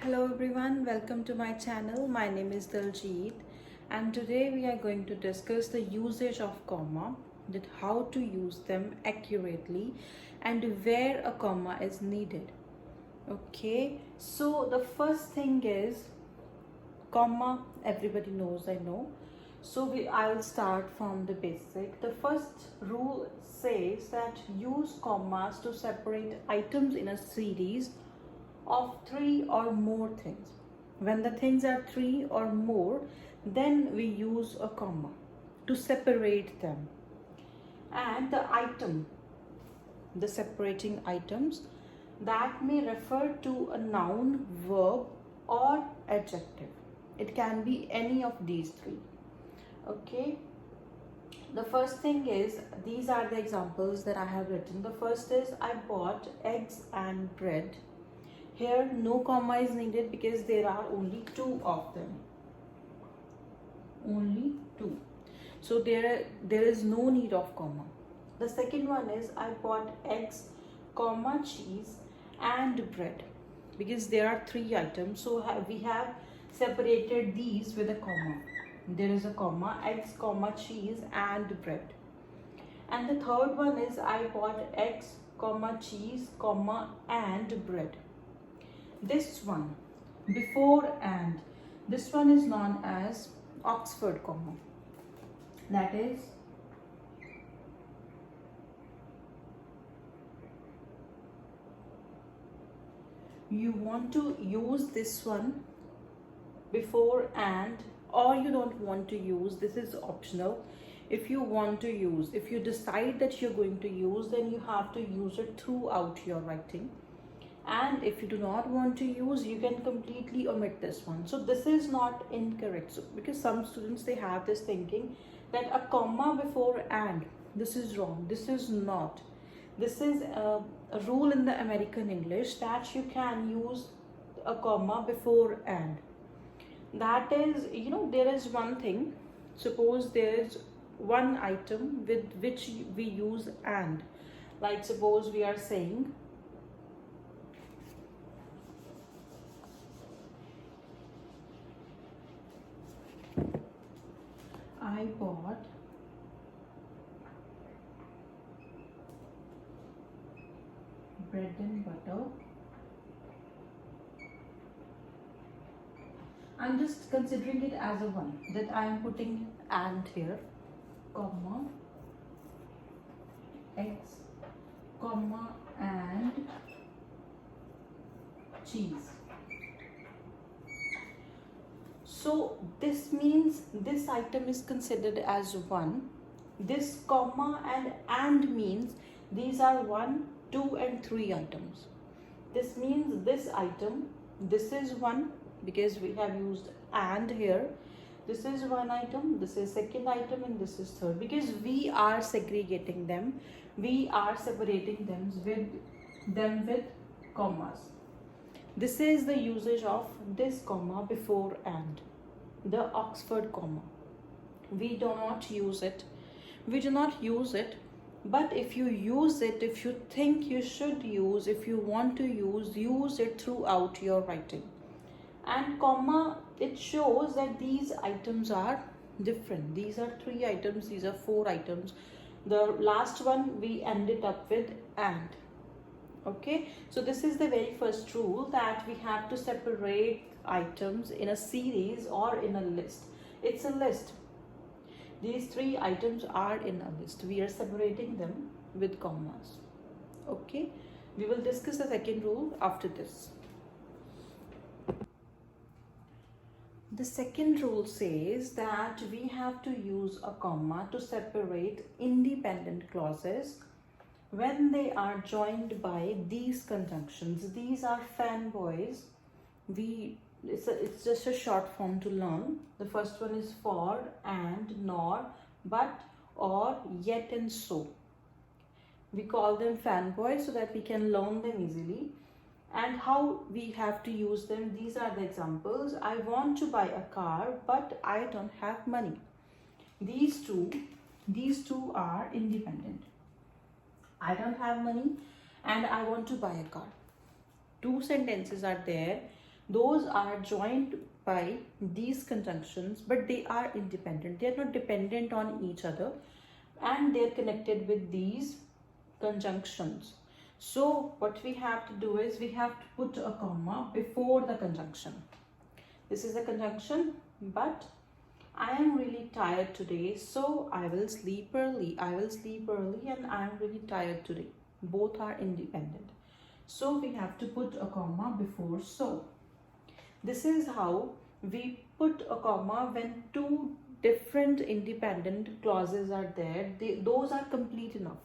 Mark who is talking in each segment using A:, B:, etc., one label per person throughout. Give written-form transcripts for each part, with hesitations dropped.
A: Hello everyone, welcome to my channel. My name is Deejay and today we are going to discuss the usage of comma, that how to use them accurately and where a comma is needed. Okay, so the first thing is comma, everybody knows, I know. So I'll start from the basic. The first rule says that use commas to separate items in a series of three or more things. When the things are three or more, then we use a comma to separate them. And the item, the separating items, that may refer to a noun, verb, or adjective. It can be any of these three. Okay. The first thing is, these are the examples that I have written. The first is, I bought eggs and bread. Here no comma is needed because there are only two of them. Only two. So there is no need of comma. The second one is, I bought eggs, comma, cheese and bread, because there are three items. So we have separated these with a comma. There is a comma, eggs, comma, cheese and bread. And the third one is, I bought eggs, comma, cheese, comma and bread. This one, before and, this one is known as Oxford comma. That is, you want to use this one before and, or you don't want to use, this is optional. If you want to use, if you decide that you're going to use, then you have to use it throughout your writing. And if you do not want to use, you can completely omit this one. So this is not incorrect. So because some students, they have this thinking that a comma before and, this is wrong. This is not. This is a rule in the American English that you can use a comma before and. That is, there is one thing. Suppose there is one item with which we use and. Like suppose we are saying, I bought bread and butter. I'm just considering it as a one, that I am putting and here, comma, eggs, comma and cheese. So this means this item is considered as one. This comma and means these are 1, 2 and 3 items. This means this item, this is one because we have used and here. This is one item, this is second item and this is third, because we are segregating them. We are separating them with commas. This is the usage of this comma before and, the Oxford comma. We do not use it. We do not use it. But if you use it, if you think you should use, if you want to use it throughout your writing. And comma, it shows that these items are different. These are 3 items, these are 4 items. The last one we ended up with and. Okay, so this is the very first rule, that we have to separate items in a series or in a list. It's a list. These 3 items are in a list. We are separating them with commas. Okay, we will discuss the second rule after this. The second rule says that we have to use a comma to separate independent clauses when they are joined by these conjunctions. These are fanboys. It's just a short form to learn. The first one is for, and, nor, but, or, yet and so. We call them fanboys so that we can learn them easily. And how we have to use them, these are the examples. I want to buy a car, but I don't have money. These two are independent. I don't have money and I want to buy a car. 2 sentences are there those are joined by these conjunctions, but they are independent. They are not dependent on each other, and they're connected with these conjunctions. So what we have to do is we have to put a comma before the conjunction. This is a conjunction, but I am really tired today, so I will sleep early. I will sleep early and I am really tired today. Both are independent. So we have to put a comma before so. This is how we put a comma when two different independent clauses are there. Those are complete enough.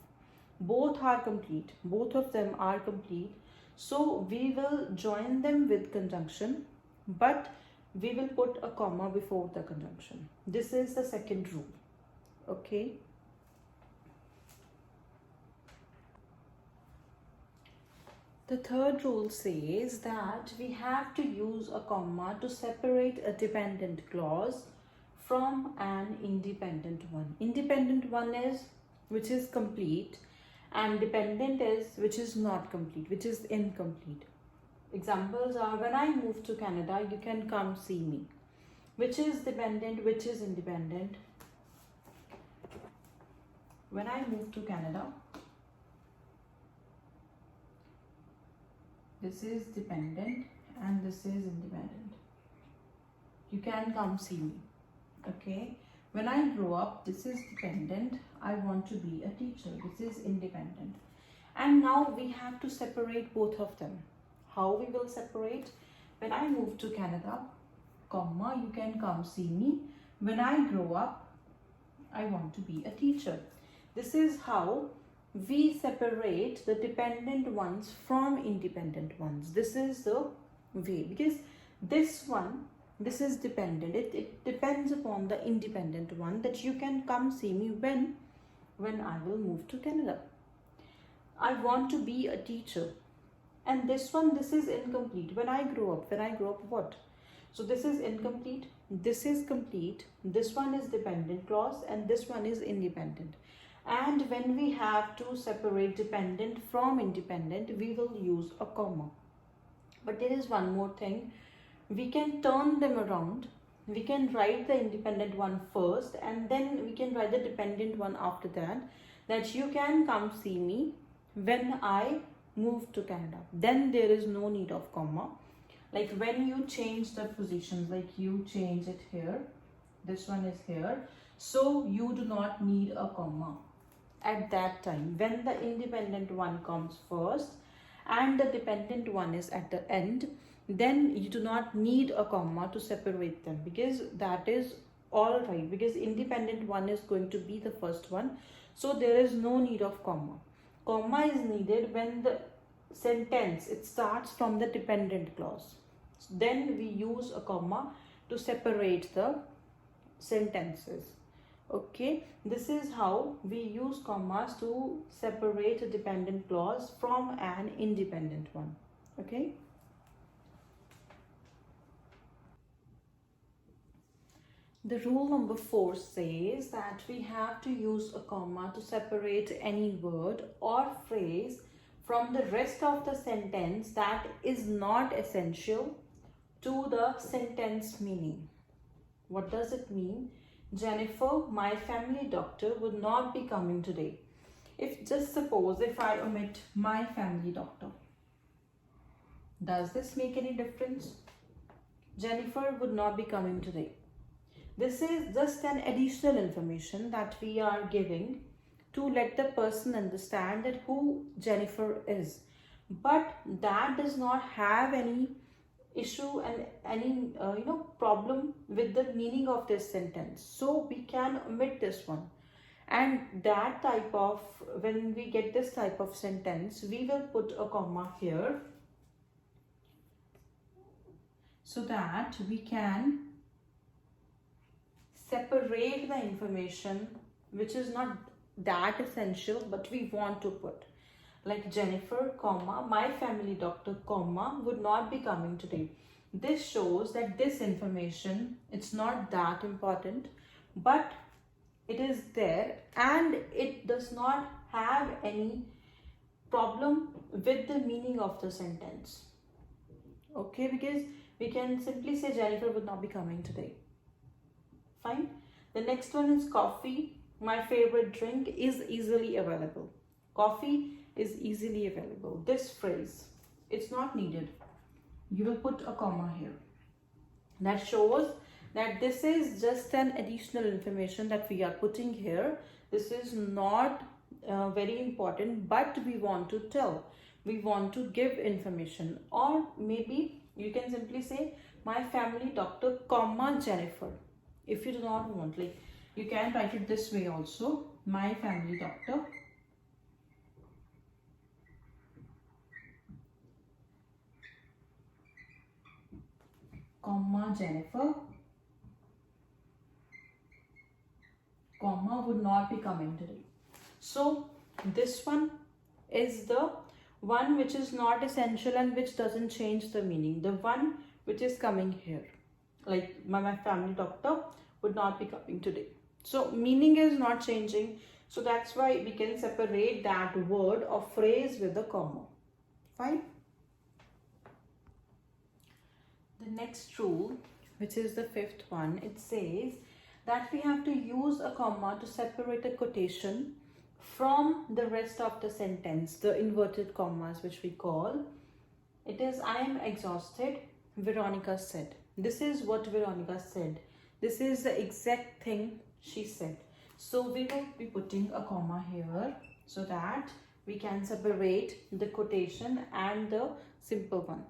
A: Both are complete. Both of them are complete. So we will join them with conjunction, but we will put a comma before the conjunction. This is the second rule. Okay. The third rule says that we have to use a comma to separate a dependent clause from an independent one. Independent one is which is complete, and dependent is which is not complete, which is incomplete. Examples are, when I move to Canada, you can come see me. Which is dependent, which is independent? When I move to Canada, this is dependent and this is independent. You can come see me. Okay. When I grow up, this is dependent. I want to be a teacher. This is independent. And now we have to separate both of them. How we will separate? When I move to Canada, comma, you can come see me. When I grow up, I want to be a teacher. This is how we separate the dependent ones from independent ones. This is the way, because this one, this is dependent. It depends upon the independent one, that you can come see me when I will move to Canada. I want to be a teacher. And this one, this is incomplete. When I grow up what? So this is incomplete, this is complete, this one is dependent clause, and this one is independent. And when we have to separate dependent from independent, we will use a comma. But there is one more thing. We can turn them around. We can write the independent one first, and then we can write the dependent one after that. That you can come see me when I move to Canada. Then there is no need of comma. Like when you change the positions, like you change it here, this one is here, so you do not need a comma at that time. When the independent one comes first and the dependent one is at the end, then you do not need a comma to separate them, because that is all right, because independent one is going to be the first one, so there is no need of comma. Comma is needed when the sentence, it starts from the dependent clause. Then we use a comma to separate the sentences. Okay, this is how we use commas to separate a dependent clause from an independent one. Okay. The rule number 4 says that we have to use a comma to separate any word or phrase from the rest of the sentence that is not essential to the sentence meaning. What does it mean? Jennifer, my family doctor, would not be coming today. Just suppose if I omit my family doctor, does this make any difference? Jennifer would not be coming today. This is just an additional information that we are giving to let the person understand that who Jennifer is. But that does not have any issue and any problem with the meaning of this sentence. So we can omit this one. And that type of, when we get this type of sentence, we will put a comma here so that we can separate the information which is not that essential but we want to put. Like Jennifer, comma, my family doctor, comma, would not be coming today. This shows that this information, it's not that important, but it is there and it does not have any problem with the meaning of the sentence. Okay, because we can simply say Jennifer would not be coming today. Fine. The next one is coffee. My favorite drink is easily available. Coffee is easily available. This phrase, it's not needed. You will put a comma here. That shows that this is just an additional information that we are putting here. This is not very important, but we want to tell. We want to give information. Or maybe you can simply say, my family doctor, comma, Jennifer. If you do not want, like, you can write it this way also. My family doctor, comma, Jennifer, comma, would not be coming today. So this one is the one which is not essential and which doesn't change the meaning. The one which is coming here, like my family doctor would not be coming today. So meaning is not changing. So that's why we can separate that word or phrase with a comma. Fine. The next rule, which is the fifth one, it says that we have to use a comma to separate a quotation from the rest of the sentence, the inverted commas which we call. It is, I am exhausted, Veronica said. This is what Veronica said. This is the exact thing she said. So we will be putting a comma here so that we can separate the quotation and the simple one.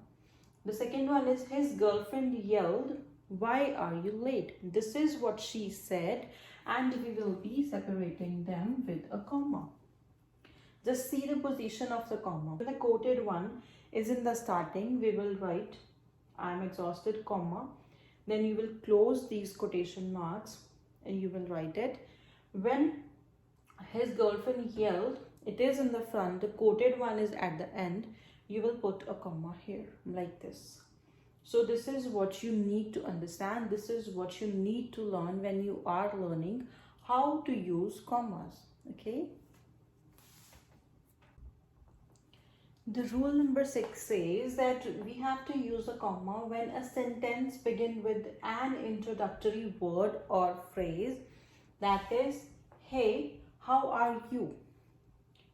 A: The second one is, his girlfriend yelled, why are you late? This is what she said, and we will be separating them with a comma. Just see the position of the comma. The quoted one is in the starting. We will write, I am exhausted, comma. Then you will close these quotation marks and you will write it. When his girlfriend yelled, it is in the front. The quoted one is at the end. You will put a comma here like this. So this is what you need to understand. This is what you need to learn when you are learning how to use commas. Okay. The rule number 6 says that we have to use a comma when a sentence begins with an introductory word or phrase. That is, hey, how are you?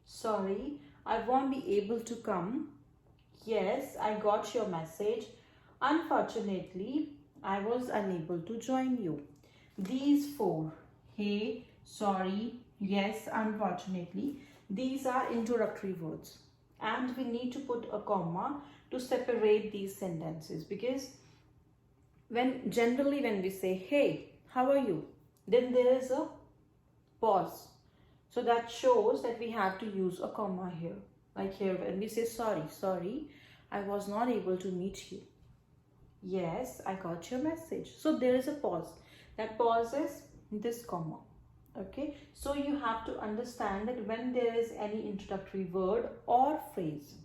A: Sorry, I won't be able to come. Yes, I got your message. Unfortunately, I was unable to join you. These 4, hey, sorry, yes, unfortunately, these are introductory words. And we need to put a comma to separate these sentences, because generally when we say, hey, how are you? Then there is a pause. So that shows that we have to use a comma here. Like here when we say, sorry, I was not able to meet you. Yes, I got your message. So there is a pause. That pause is this comma. Okay, so you have to understand that when there is any introductory word or phrase,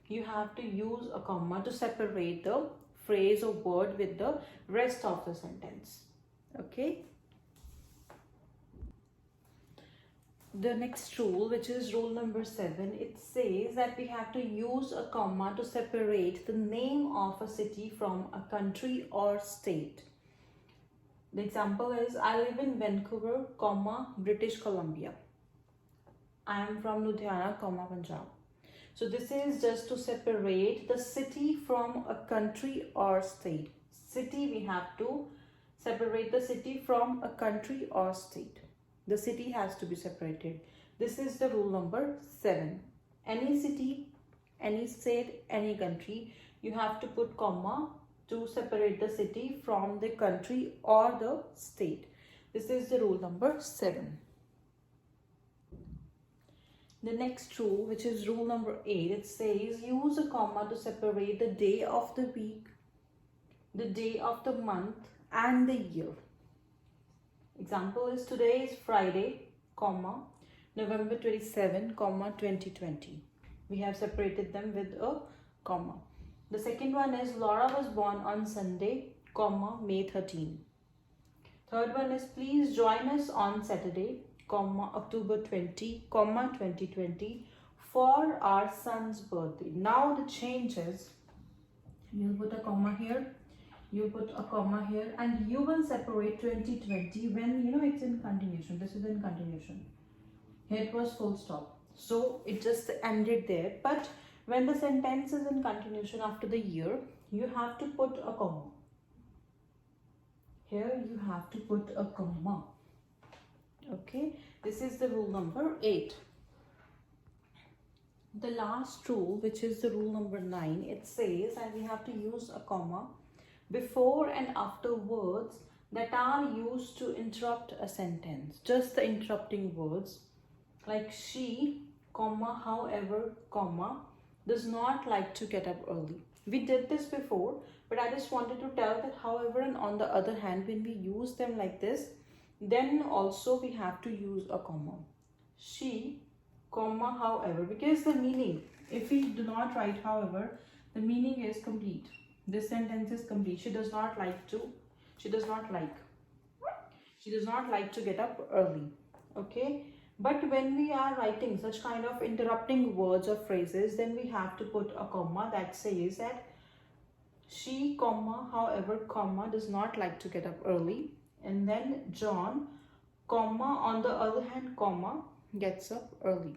A: you have to use a comma to separate the phrase or word with the rest of the sentence. Okay. The next rule, which is rule number 7, it says that we have to use a comma to separate the name of a city from a country or state. The example is, I live in Vancouver, comma, British Columbia. I am from Ludhiana, comma, Punjab. So this is just to separate the city from a country or state. City, we have to separate the city from a country or state. The city has to be separated. This is the rule number 7. Any city, any state, any country, you have to put comma to separate the city from the country or the state. This is the rule number 7. The next rule, which is rule number 8, it says use a comma to separate the day of the week, the day of the month, and the year. Example is, today is Friday, comma, November 27, comma, 2020. We have separated them with a comma. The second one is, Laura was born on Sunday, comma, May 13. Third one is, please join us on Saturday, comma, October 20, comma, 2020 for our son's birthday. Now the change is, you'll put a comma here. you put a comma here, and you will separate 2020 when it's in continuation. This is in continuation. Here it was full stop, so it just ended there. But when the sentence is in continuation after the year, you have to put a comma. Here you have to put a comma. Okay, this is the rule number 8. The last rule, which is the rule number 9, it says that we have to use a comma before and after words that are used to interrupt a sentence. Just the interrupting words, like she, comma, however, comma, does not like to get up early. We did this before, but I just wanted to tell that however and on the other hand, when we use them like this, then also we have to use a comma. She, comma, however, because the meaning, if we do not write however, the meaning is complete. This sentence is complete. She does not like to get up early. Okay, but when we are writing such kind of interrupting words or phrases, then we have to put a comma that says that she, comma, however, comma, does not like to get up early, and then John, comma, on the other hand, comma, gets up early.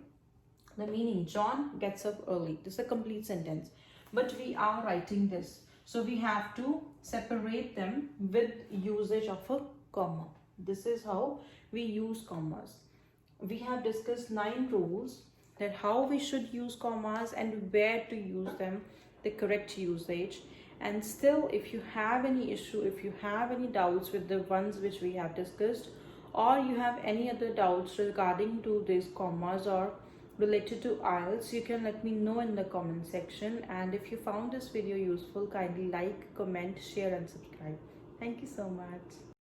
A: The meaning, John gets up early. This is a complete sentence, but we are writing this, so we have to separate them with usage of a comma. This is how we use commas. We have discussed 9 rules, that how we should use commas and where to use them, the correct usage. And still, if you have any issue, if you have any doubts with the ones which we have discussed, or you have any other doubts regarding to these commas or related to IELTS, you can let me know in the comment section. And if you found this video useful, kindly like, comment, share and subscribe. Thank you so much.